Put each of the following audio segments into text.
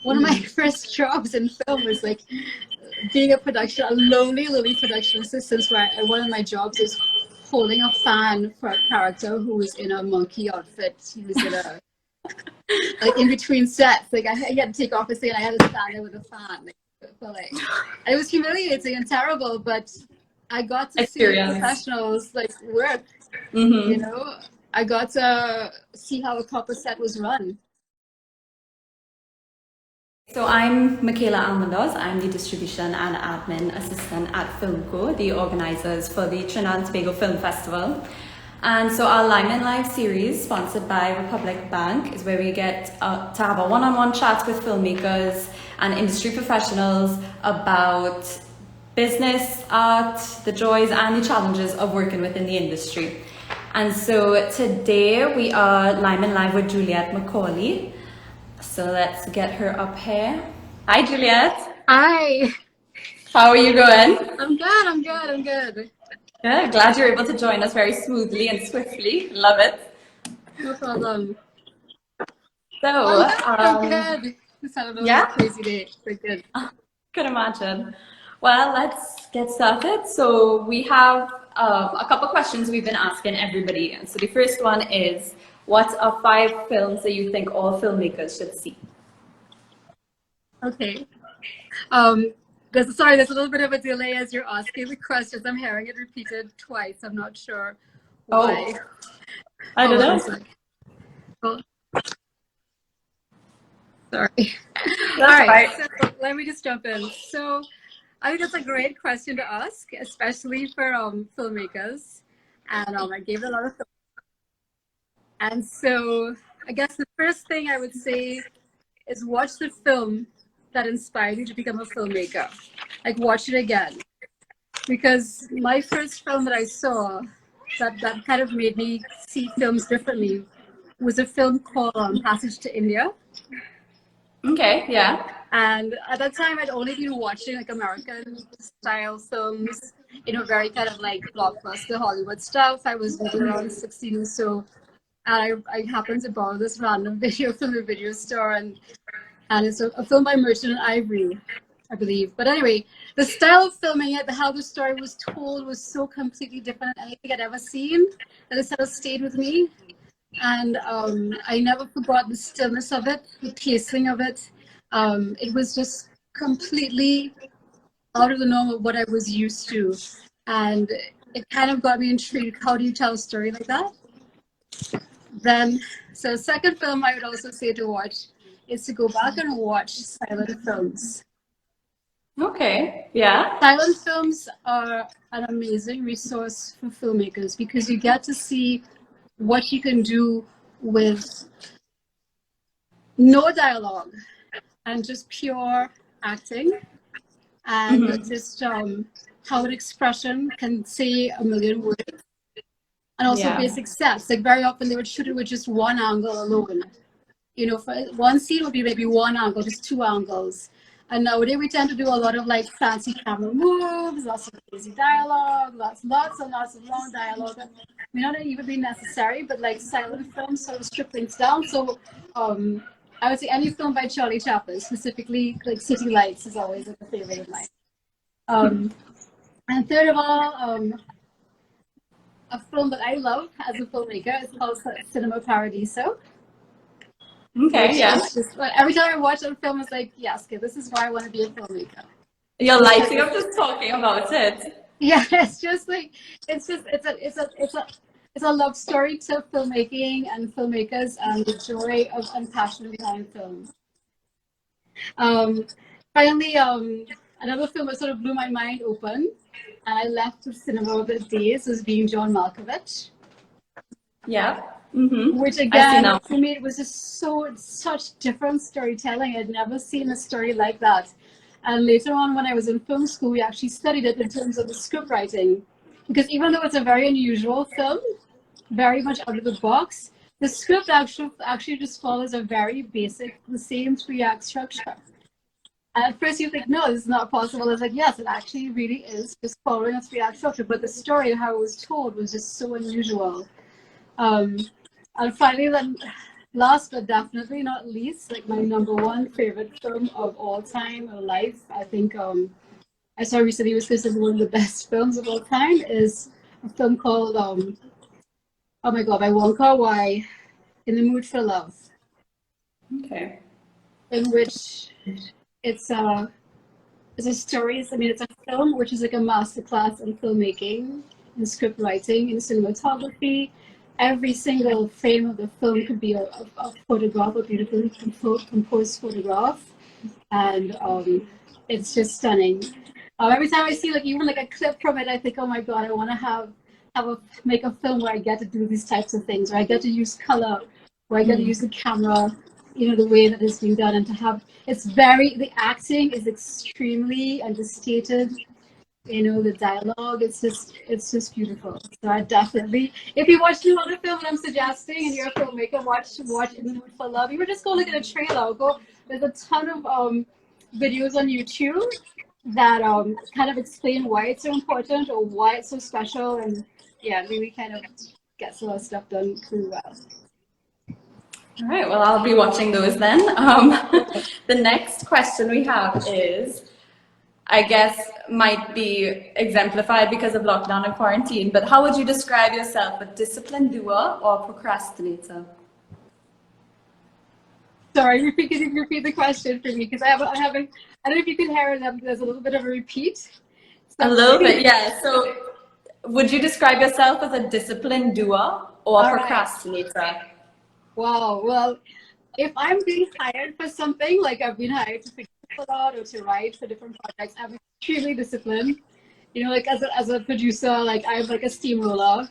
one of my first jobs in film was like being a lonely production assistant, where one of my jobs was holding a fan for a character who was in a monkey outfit. He was in a like in between sets, like I had to take off his thing and I had to stand there with a fan. It was humiliating and terrible, but I got to see professionals like work. You know, I got to see how a proper set was run. So I'm Miquela Almendoz. I'm the distribution and admin assistant at Filmco, the organizers for the Trinidad and Tobago Film Festival. And so our Limin Live series, sponsored by Republic Bank, is where we get to have a one-on-one chat with filmmakers and industry professionals about business, art, the joys and the challenges of working within the industry. And so today we are Limin Live with Juliette McCawley. So let's get her up here. Hi, Juliette. Hi. How are you going? I'm good. Good. Glad you're able to join us very smoothly and swiftly. Love it. No problem. So, I'm good. It's had a crazy day. But good. Could imagine. Well, let's get started. So we have a couple questions we've been asking everybody. And so the first one is, what are 5 films that you think all filmmakers should see? Okay. Sorry, there's a little bit of a delay as you're asking the questions. I'm hearing it repeated twice. I'm not sure why. Oh, I don't know. Sorry. All right. So let me just jump in. So I think that's a great question to ask, especially for filmmakers. And I gave it a lot of thought. And so I guess the first thing I would say is watch the film that inspired you to become a filmmaker. Like, watch it again. Because my first film that I saw that kind of made me see films differently was a film called Passage to India. Okay, yeah. And at that time, I'd only been watching like American style films, you know, very kind of like blockbuster Hollywood stuff. I was maybe around 16 or so. And I happened to borrow this random video from the video store, and it's a film by Merchant Ivory, I believe. But anyway, the style of filming it, how the story was told was so completely different than anything I'd ever seen, that it sort of stayed with me. And I never forgot the stillness of it, the pacing of it. It was just completely out of the norm of what I was used to. And it kind of got me intrigued. How do you tell a story like that? Then, so second film I would also say to watch is to go back and watch silent films. Okay, yeah. Silent films are an amazing resource for filmmakers because you get to see what you can do with no dialogue and just pure acting, and just how an expression can say a million words. And also basic sets. Like very often they would shoot it with just one angle alone. You know, for one scene would be maybe one angle, just 2 angles. And nowadays we tend to do a lot of like fancy camera moves, lots of crazy dialogue, lots and lots of long dialogue. That may not even be necessary, but like silent films sort of strip things down. So I would say any film by Charlie Chaplin, specifically like City Lights, is always like a favorite of mine. And third of all, a film that I love as a filmmaker is called Cinema Paradiso. Okay, yeah. Just, every time I watch that film, it's like, yes, okay, this is why I want to be a filmmaker. You're lighting up just talking about it. Yeah, it's just like it's a love story to filmmaking and filmmakers and the joy of and passion behind film. Finally, another film that sort of blew my mind open, and I left the cinema with days, was being John Malkovich. Yeah. Which again, for me, it was just such different storytelling. I'd never seen a story like that. And later on, when I was in film school, we actually studied it in terms of the script writing. Because even though it's a very unusual film, very much out of the box, the script actually just follows a very basic, the same 3-act structure. And at first you think, no, this is not possible. It's like, yes, it actually really is just following a 3-act structure. But the story, how it was told, was just so unusual. And finally, then last but definitely not least, like my number one favorite film of all time or life, I think I saw recently was considered one of the best films of all time is a film called oh my god, by Wonka Wai, In the Mood for Love, Okay. in which it's a it's a story. I mean, it's a film which is like a masterclass in filmmaking, in script writing, in cinematography. Every single frame of the film could be a photograph, a beautifully composed photograph, and it's just stunning. Every time I see like even like a clip from it, I think, oh my god, I want to make a film where I get to do these types of things, where I get to use color, where I get to use the camera, you know, the way that it's being done, and to have the acting is extremely understated. You know, the dialogue, it's just beautiful. So I definitely, if you watch the other film that I'm suggesting and you're a filmmaker, watch In the Mood for Love. You would just go look at a trailer. There's a ton of videos on YouTube that kind of explain why it's so important or why it's so special, and yeah, really kind of gets a lot of stuff done pretty well. All right, well, I'll be watching those then. The next question we have is, I guess, might be exemplified because of lockdown and quarantine, but how would you describe yourself, a disciplined doer or procrastinator? Sorry, repeat the question for me, because I don't know if you can hear it, there's a little bit of a repeat. A little bit, yeah. So would you describe yourself as a disciplined doer or a procrastinator? Right. Wow, well, if I'm being hired for something, like I've been hired to figure it out or to write for different projects, I'm extremely disciplined. You know, like as a producer, like I'm like a steamroller,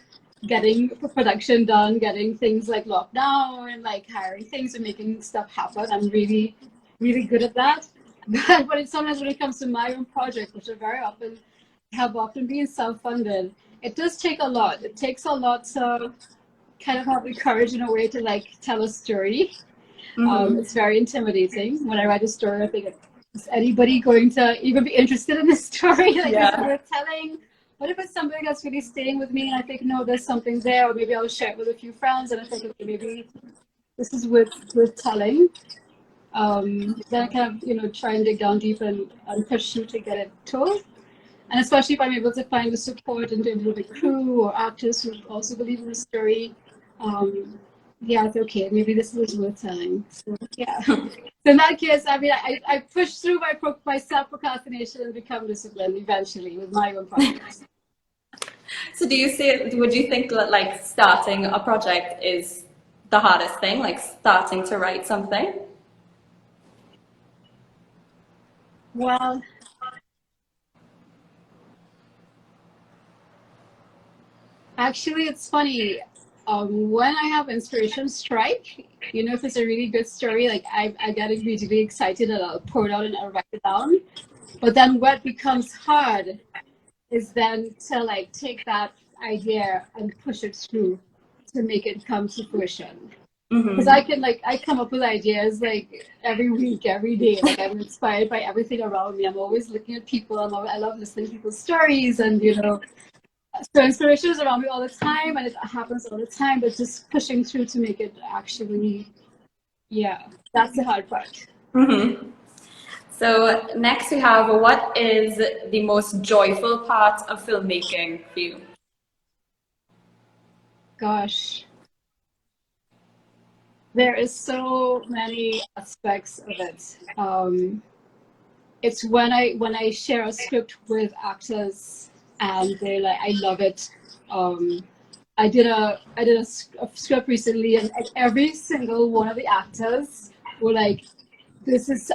getting production done, getting things like locked down, and like hiring things and making stuff happen. I'm really, really good at that. But sometimes when it comes to my own project, which are very often have often been self-funded, it does take a lot. It takes a lot to kind of have the courage in a way to like tell a story. It's very intimidating. When I write a story, I think, is anybody going to even be interested in this story? Like, is it worth telling? What if it's something that's really staying with me and I think, no, there's something there, or maybe I'll share it with a few friends and I think, okay, maybe this is worth telling. Then I kind of, you know, try and dig down deep and push through to get it told. And especially if I'm able to find the support in terms of the crew or actors who also believe in the story, yeah, it's okay. Maybe this is worth telling. So yeah. So in that case, I mean, I push through my self-procrastination and become disciplined eventually with my own projects. So would you think that like starting a project is the hardest thing, like starting to write something? Well, actually, it's funny. When I have inspiration strike, you know, if it's a really good story, like I get immediately excited and I'll pour it out and I'll write it down. But then what becomes hard is then to like take that idea and push it through to make it come to fruition. Because I come up with ideas like every week, every day. Like I'm inspired by everything around me. I'm always looking at people. I love listening to people's stories, and you know, so inspiration is around me all the time, and it happens all the time. But just pushing through to make it actually, yeah, that's the hard part. So next we have, what is the most joyful part of filmmaking for you? Gosh. There is so many aspects of it. It's when I share a script with actors and they're like, I love it. I did a script recently, and every single one of the actors were like,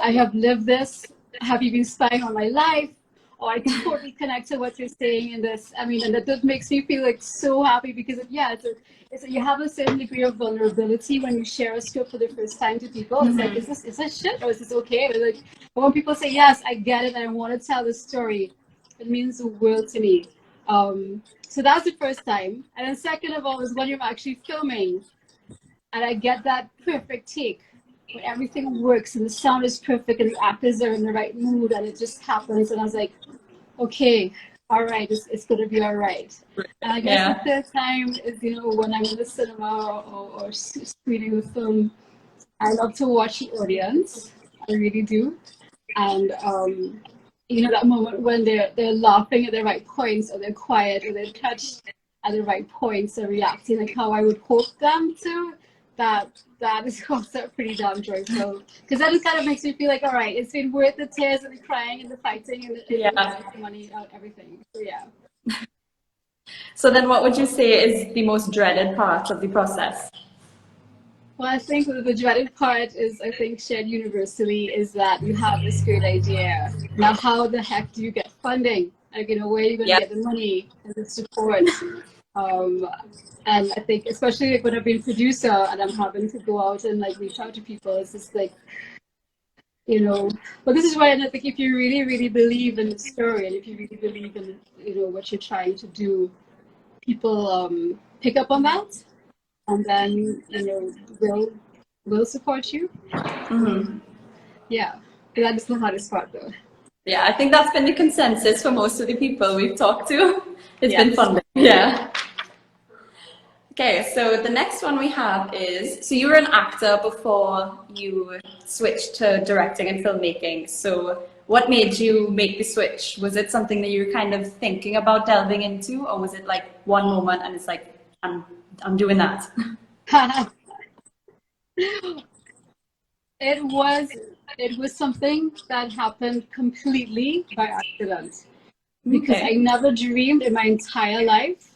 I have lived this. Have you been spying on my life? Or I can totally connect to what you're saying in this. I mean, and that makes me feel like so happy because you have a certain degree of vulnerability when you share a script for the first time to people. It's like, is this shit or is this okay? But like, when people say, yes, I get it and I want to tell the story, it means the world to me. So that's the first time. And then second of all is when you're actually filming and I get that perfect take when everything works and the sound is perfect and the actors are in the right mood and it just happens. And I was like, okay, all right, it's going to be all right. And I guess the third time is, you know, when I'm in the cinema or screening the film, I love to watch the audience. I really do. And, you know, that moment when they're laughing at the right points, or they're quiet, or they're touched at the right points, or reacting like how I would hope them to, that is also pretty damn joyful. Because that just kind of makes me feel like, all right, it's been worth the tears and the crying and the fighting and the money, everything. So yeah. So then what would you say is the most dreaded part of the process? Well, I think the dreaded part is, I think, shared universally, is that you have this great idea. Now, how the heck do you get funding? Like, you know, where are you going to get the money and the support? And I think, especially like when I've been producer and I'm having to go out and like reach out to people, it's just like, you know, but this is why I think if you really, really believe in the story, and if you really believe in, you know, what you're trying to do, people pick up on that. And then, you know, will support you. Yeah, that is the hardest part, though. Yeah, I think that's been the consensus for most of the people we've talked to. It's been funding. Yeah. Okay, so the next one we have is, so you were an actor before you switched to directing and filmmaking. So what made you make the switch? Was it something that you were kind of thinking about delving into, or was it like one moment and it's like, I'm doing that? It was something that happened completely by accident, because I never dreamed in my entire life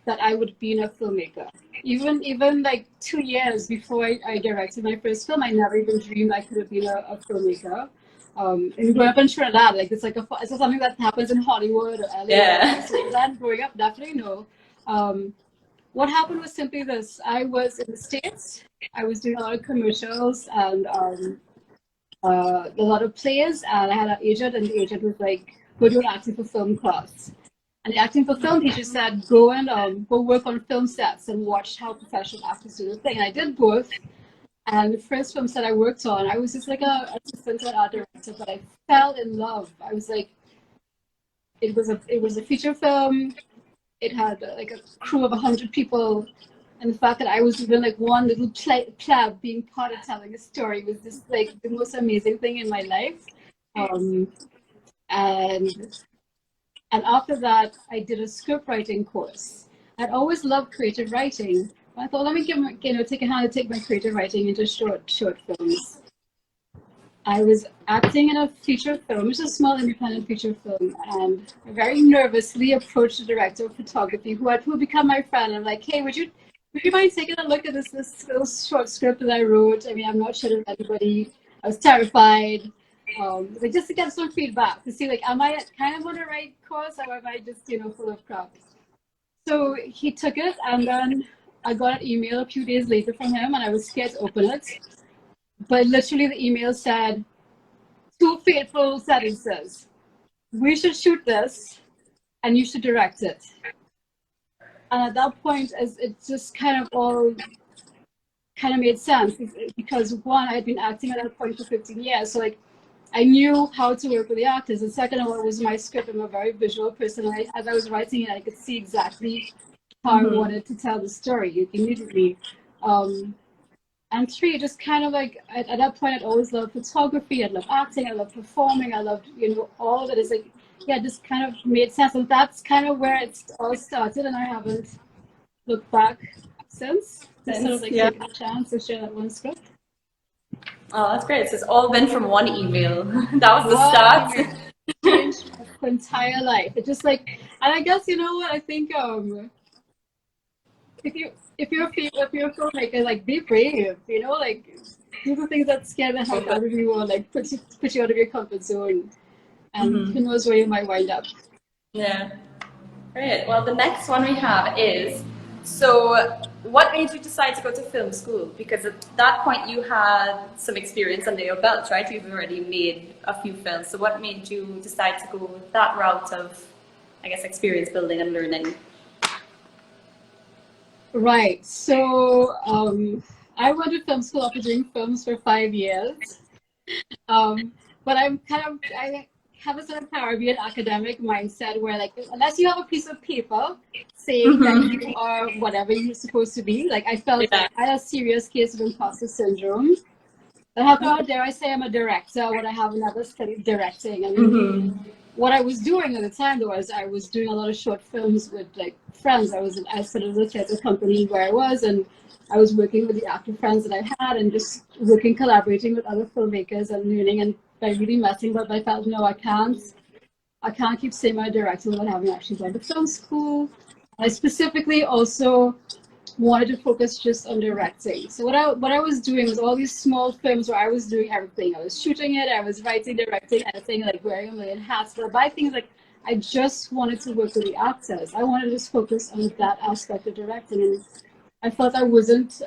that I would be a filmmaker. Even like 2 years before I directed my first film, I never even dreamed I could have been a filmmaker. And growing up in Trinidad, like it's something that happens in Hollywood or LA. Yeah. So then growing up, definitely no. What happened was simply this: I was in the States. I was doing a lot of commercials and a lot of plays, and I had an agent, and the agent was like, "Go do an acting for film class." And the acting for film teacher said, "Go and go work on film sets and watch how professional actors do the thing." And I did both. And the first film set I worked on, I was just like an assistant art director, but I fell in love. I was like, it was a feature film. It had like a crew of 100 people, and the fact that I was even like one little pleb being part of telling a story was just like the most amazing thing in my life. And after that, I did a script writing course. I'd always loved creative writing. I thought, let me take a hand to take my creative writing into short films. I was acting in a feature film, which is a small independent feature film, and I very nervously approached the director of photography, who had become my friend. I'm like, hey, would you mind taking a look at this little short script that I wrote? I mean, I'm not sure if anybody. I was terrified, like just to get some feedback to see, like, am I kind of on the right course, or am I just, you know, full of crap? So he took it, and then I got an email a few days later from him, and I was scared to open it. But literally the email said, 2 fateful sentences: we should shoot this, and you should direct it. And at that point, it just kind of all kind of made sense, because one, I had been acting at that point for 15 years. So like, I knew how to work with the actors. And second of all, it was my script. I'm a very visual person. As I was writing it, I could see exactly how I wanted to tell the story immediately. And 3, just kind of like, at that point, I'd always loved photography, I loved acting, I loved performing, I loved, you know, all of it. Is like, yeah, just kind of made sense. And that's kind of where it all started, and I haven't looked back since. Just sort of like taking a chance to share that one script. Oh, that's great. So it's all been from one email. That was the start. It changed my entire life. It just like, and I guess, you know what, I think if you're a filmmaker, like, be brave, you know, like, do the things that scare the heck out of you, or like put you out of your comfort zone, and who knows where you might wind up. Yeah. Great. Well, the next one we have is, so what made you decide to go to film school? Because at that point you had some experience under your belt, right? You've already made a few films. So what made you decide to go that route of, I guess, experience building and learning? Right. So I went to film school after doing films for 5 years. But I have a sort of Caribbean academic mindset where, like, unless you have a piece of paper saying that you are whatever you're supposed to be, like, I felt I had a serious case of imposter syndrome. And how dare I say I'm a director when I have never studied directing? I mean, what I was doing at the time, though, was I was doing a lot of short films with, like, friends. I started a theater company where I was, and I was working with the actor friends that I had, and just collaborating with other filmmakers and learning, and by really messing. But I felt, no, I can't keep saying I'm a director without having actually gone to film school. I specifically also wanted to focus just on directing. So what I was doing was all these small films where I was doing everything. I was shooting it, I was writing, directing, editing, like wearing a million hats. But by things like, I just wanted to work with the actors. I wanted to just focus on that aspect of directing. And I felt I wasn't,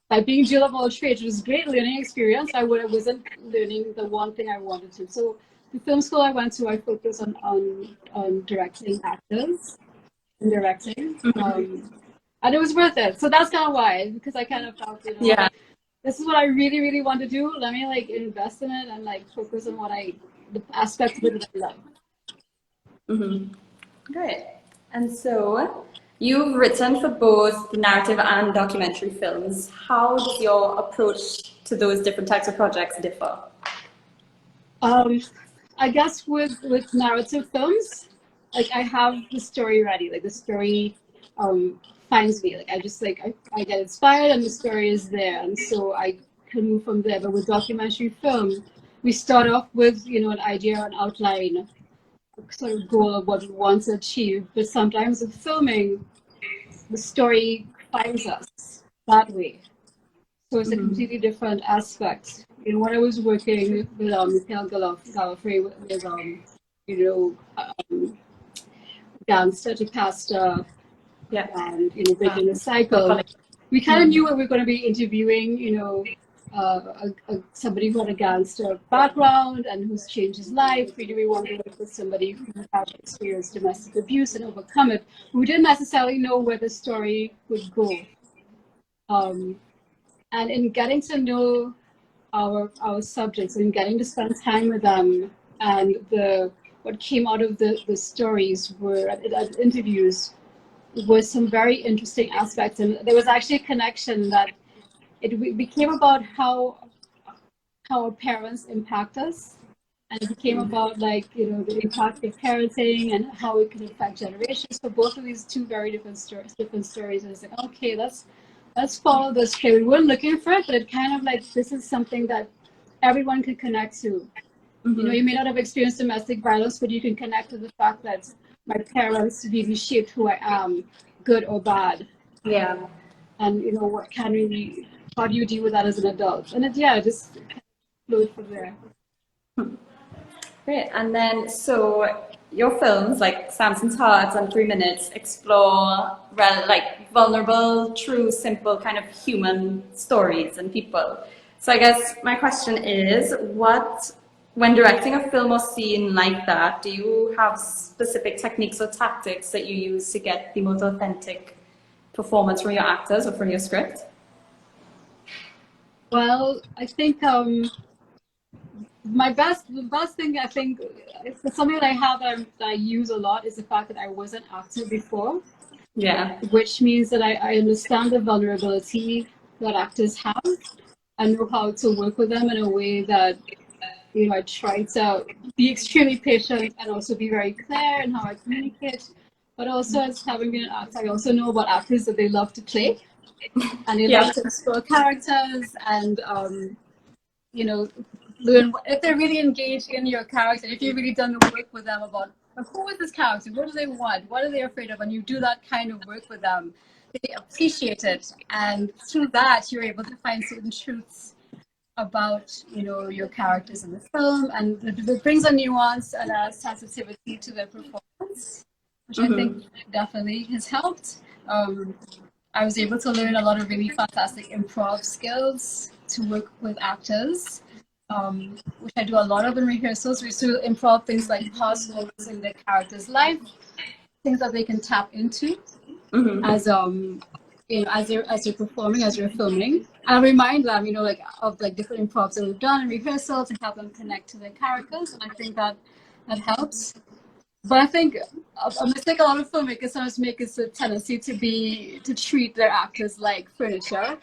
by being Jill of all trades, it was a great learning experience. I wasn't learning the one thing I wanted to. So the film school I went to, I focused on directing actors and directing. And it was worth it. So that's kind of why, because I kind of felt, this is what I really, really want to do. Let me, like, invest in it and, like, focus on the aspect of it that I love. Great. And so you've written for both narrative and documentary films. How does your approach to those different types of projects differ? I guess with narrative films, like, I have the story ready. Like, the story finds me. Like, I just, like, I get inspired and the story is there, and so I can move from there. But with documentary film, we start off with, an idea, an outline, a sort of goal of what we want to achieve. But sometimes with filming, the story finds us that way. So it's a completely different aspect. When I was working with Miquel Galofre, with gangster to pastor, and breaking the cycle, we kind of knew we were going to be interviewing, somebody who had a gangster background and who's changed his life. We wanted to work with somebody who had experienced domestic abuse and overcome it. We didn't necessarily know where the story would go. And in getting to know our subjects and getting to spend time with them, and what came out of the stories were interviews was some very interesting aspects. And there was actually a connection that it became about how our parents impact us, and it became about, like, the impact of parenting and how it can affect generations. For both of these two very different stories. And it's like, okay, let's follow this trail. We weren't looking for it, but it kind of, like, this is something that everyone can connect to. You may not have experienced domestic violence, but you can connect to the fact that my parents really shaped who I am, good or bad. Yeah. And how do you deal with that as an adult? And it just flowed from there. Great. And then, so your films like Sampson's Heart and 3 Minutes explore like vulnerable, true, simple kind of human stories and people. So I guess my question is, when directing a film or scene like that, do you have specific techniques or tactics that you use to get the most authentic performance from your actors or from your script? Well, I think the best thing, I think, it's something that I have that I use a lot, is the fact that I was an actor before. Yeah. Which means that I understand the vulnerability that actors have. I know how to work with them in a way that, I try to be extremely patient and also be very clear in how I communicate. But also, as having been an actor, I also know about actors that they love to play, and they love to explore characters, and learn if they're really engaged in your character. If you've really done the work with them about who is this character, what do they want, what are they afraid of, and you do that kind of work with them, they appreciate it, and through that you're able to find certain truths about your characters in the film, and it brings a nuance and a sensitivity to their performance, which I think definitely has helped. I was able to learn a lot of really fantastic improv skills to work with actors, which I do a lot of in rehearsals. We used to improv things like past moments in the character's life, things that they can tap into as as you're performing, as you're filming. I remind them, you know, like of like different improvs that we've done in rehearsal to help them connect to their characters, and I think that helps. But I think a mistake a lot of filmmakers sometimes make is a tendency to treat their actors like furniture,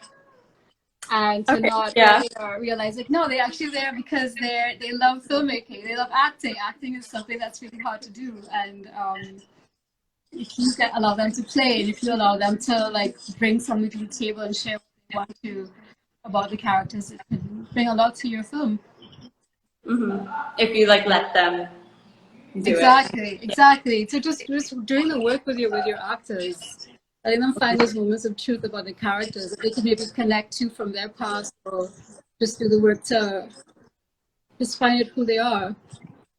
and to Okay. not Yeah. realize like no, they're actually there because they love filmmaking, they love acting. Acting is something that's really hard to do, and if you can allow them to play, and if you allow them to like bring something to the table and share what they want to about the characters, it can bring a lot to your film. If you like let them do Exactly, it. exactly. So just doing the work with your actors, letting them find those moments of truth about the characters that they can maybe connect to from their past, or just do the work to just find out who they are.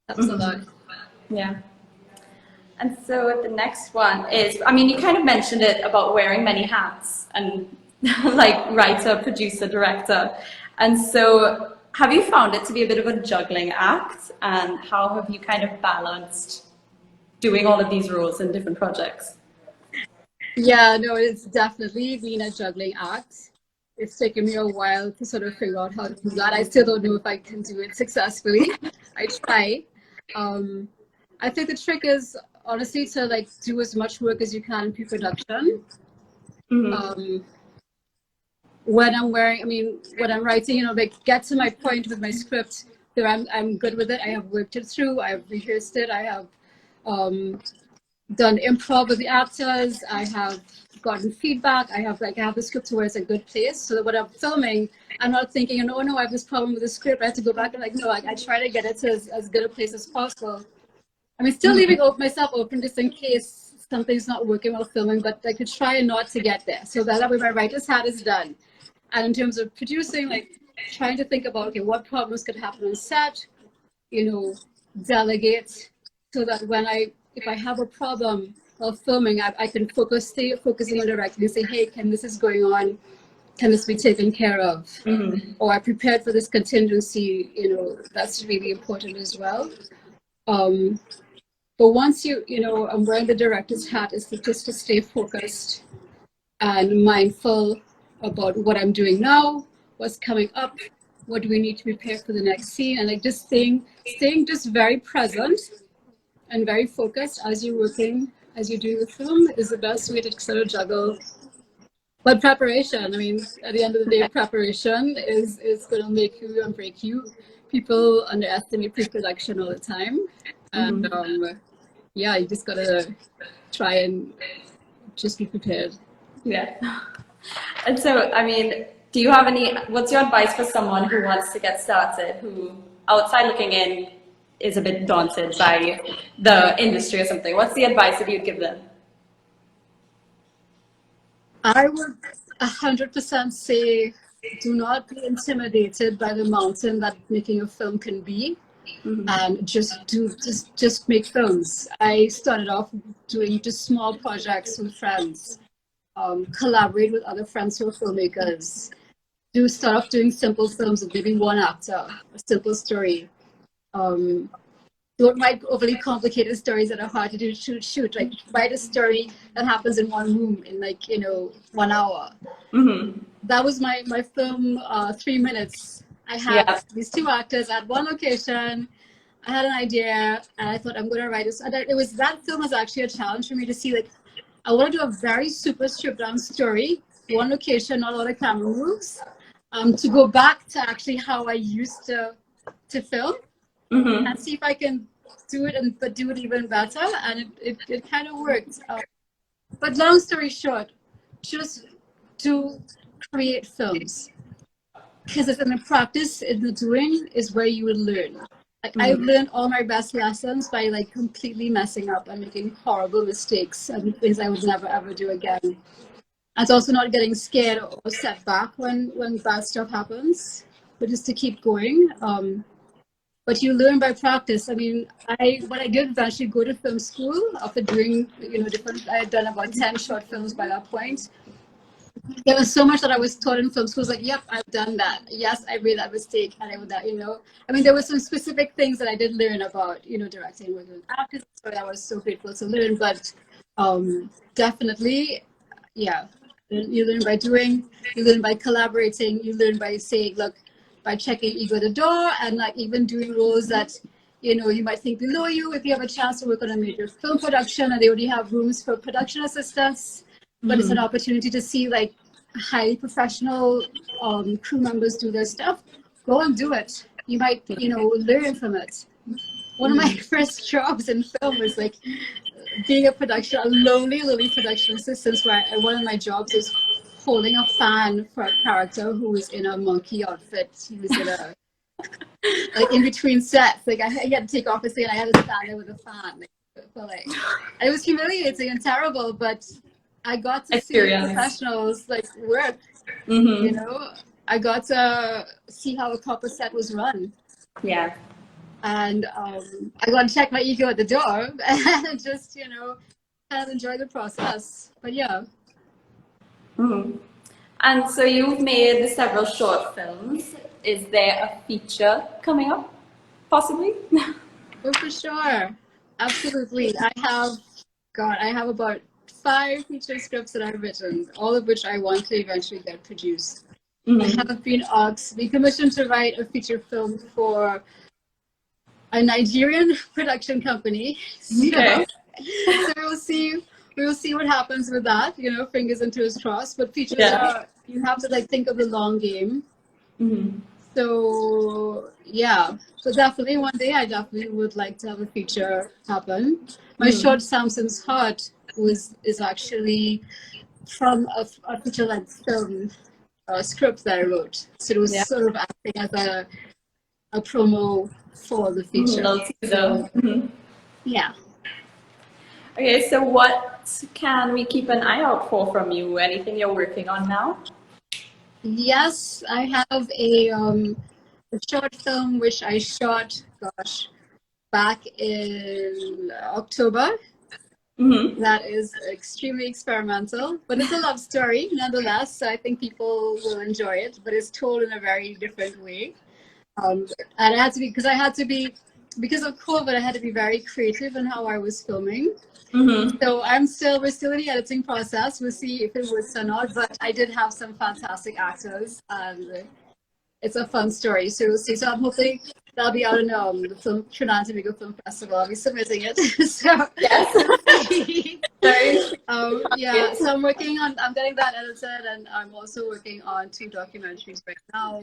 That's a lot. Yeah. And so the next one is, I mean, you kind of mentioned it about wearing many hats and like writer, producer, director. And so have you found it to be a bit of a juggling act? And how have you kind of balanced doing all of these roles in different projects? Yeah, no, it's definitely been a juggling act. It's taken me a while to sort of figure out how to do that. I still don't know if I can do it successfully. I try. I think the trick is honestly to like do as much work as you can in pre-production. When I'm when I'm writing, you know, like get to my point with my script that I'm good with it. I have worked it through. I have rehearsed it. I have done improv with the actors. I have gotten feedback. I have the script to where it's a good place, so that when I'm filming, I'm not thinking, oh no, I have this problem with the script. I have to go back and like, no, I try to get it to as good a place as possible. I mean, still leaving myself open just in case something's not working while filming, but I could try not to get there. So that way my writer's hat is done. And in terms of producing, like trying to think about, okay, what problems could happen on set, you know, delegate so that if I have a problem while filming, I can stay focusing on directing and say, hey, this is going on? Can this be taken care of? Or I prepared for this contingency, you know, that's really important as well. But once I'm wearing the director's hat, is just to stay focused and mindful about what I'm doing now, what's coming up, what do we need to prepare for the next scene, and like just staying just very present and very focused as you're working, as you're doing the film is the best way to sort of juggle. But preparation, I mean, at the end of the day, preparation is going to make you and break you. People underestimate pre-production all the time. And yeah, you just got to try and just be prepared. Yeah. And so, I mean, do you have what's your advice for someone who wants to get started, who outside looking in is a bit daunted by the industry or something? What's the advice that you'd give them? I would 100% say do not be intimidated by the mountain that making a film can be. And just make films. I started off doing just small projects with friends, collaborate with other friends who are filmmakers, start off doing simple films with maybe one actor, a simple story. Don't write overly complicated stories that are hard to do shoot. Like write a story that happens in one room in 1 hour. That was my film, 3 minutes. I had these two actors at one location. I had an idea and I thought I'm going to write this. That film was actually a challenge for me to see, like, I want to do a very super stripped down story, one location, not a lot of camera moves, to go back to actually how I used to film and see if I can do it but do it even better. And it kind of worked. But long story short, just to create films. Because it's in the practice, in the doing is where you will learn. Like I've learned all my best lessons by like completely messing up and making horrible mistakes and things I would never ever do again. And it's also not getting scared or set back when bad stuff happens, but just to keep going. But you learn by practice. I mean, when I did eventually go to film school after doing I had done about 10 short films by that point. There was so much that I was taught in film school. Like, yep, I've done that. Yes, I made that mistake, and I would that. I mean, there were some specific things that I did learn about, directing, working with actors. So I was so grateful to learn. But definitely, yeah, You learn by doing, you learn by collaborating, you learn by saying, look, by checking ego at the door, and like even doing roles that, you know, you might think below you. If you have a chance to work on a major film production and they already have rooms for production assistants, but it's an opportunity to see like highly professional crew members do their stuff, go and do it. You might, you know, learn from it. One of my first jobs in film was like being a lonely production assistant, where one of my jobs was holding a fan for a character who was in a monkey outfit. He was in a, like in between sets, like I had to take off his thing and I had to stand there with a fan. Like, it was humiliating and terrible, but I got to see professionals like work. You know, I got to see how a proper set was run. Yeah. And I got to check my ego at the door and just, you know, kind of enjoy the process. But yeah. And so you've made several short films. Is there a feature coming up, possibly? Oh, for sure. Absolutely. I have about 5 feature scripts that I've written, all of which I want to eventually get produced. I have been commissioned to write a feature film for a Nigerian production company. Okay. So we will see what happens with that, you know, fingers and toes crossed. But features are, you have to like think of the long game. So yeah, so definitely one day I definitely would like to have a feature happen. My short Sampson's Heart is actually from a feature length film script that I wrote. So it was sort of acting as a promo for the feature. Yeah. Okay, so what can we keep an eye out for from you? Anything you're working on now? Yes, I have a short film which I shot, back in October. That is extremely experimental, but it's a love story nonetheless. So I think people will enjoy it, but it's told in a very different way. And I had to be, because of COVID, I had to be very creative in how I was filming. So we're still in the editing process. We'll see if it works or not, but I did have some fantastic actors and it's a fun story. So we'll see. So I'm hoping that'll be out in the Trinidad Film Festival. I'll be submitting it. So yes. Yeah, so I'm getting that edited, and I'm also working on 2 documentaries right now.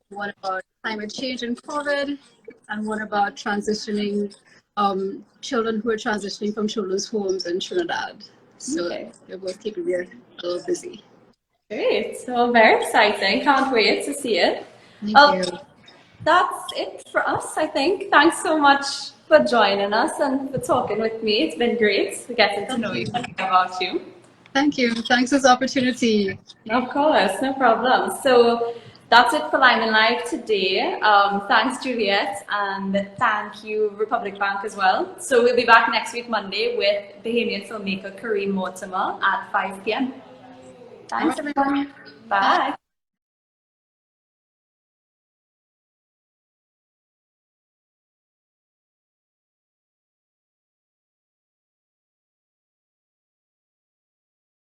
One about climate change and COVID, and one about transitioning children who are transitioning from children's homes in Trinidad. So they're both keeping me a little busy. Great, so very exciting. Can't wait to see it. Thank you. That's it for us, I think. Thanks so much for joining us and for talking with me. It's been great getting to know you and about you. Thank you. Thanks for this opportunity. Of course, no problem. So that's it for Limin Live today. Thanks, Juliette, and thank you, Republic Bank, as well. So we'll be back next week, Monday, with Bahamian filmmaker Kareem Mortimer at 5 p.m. Thanks, everyone. Bye.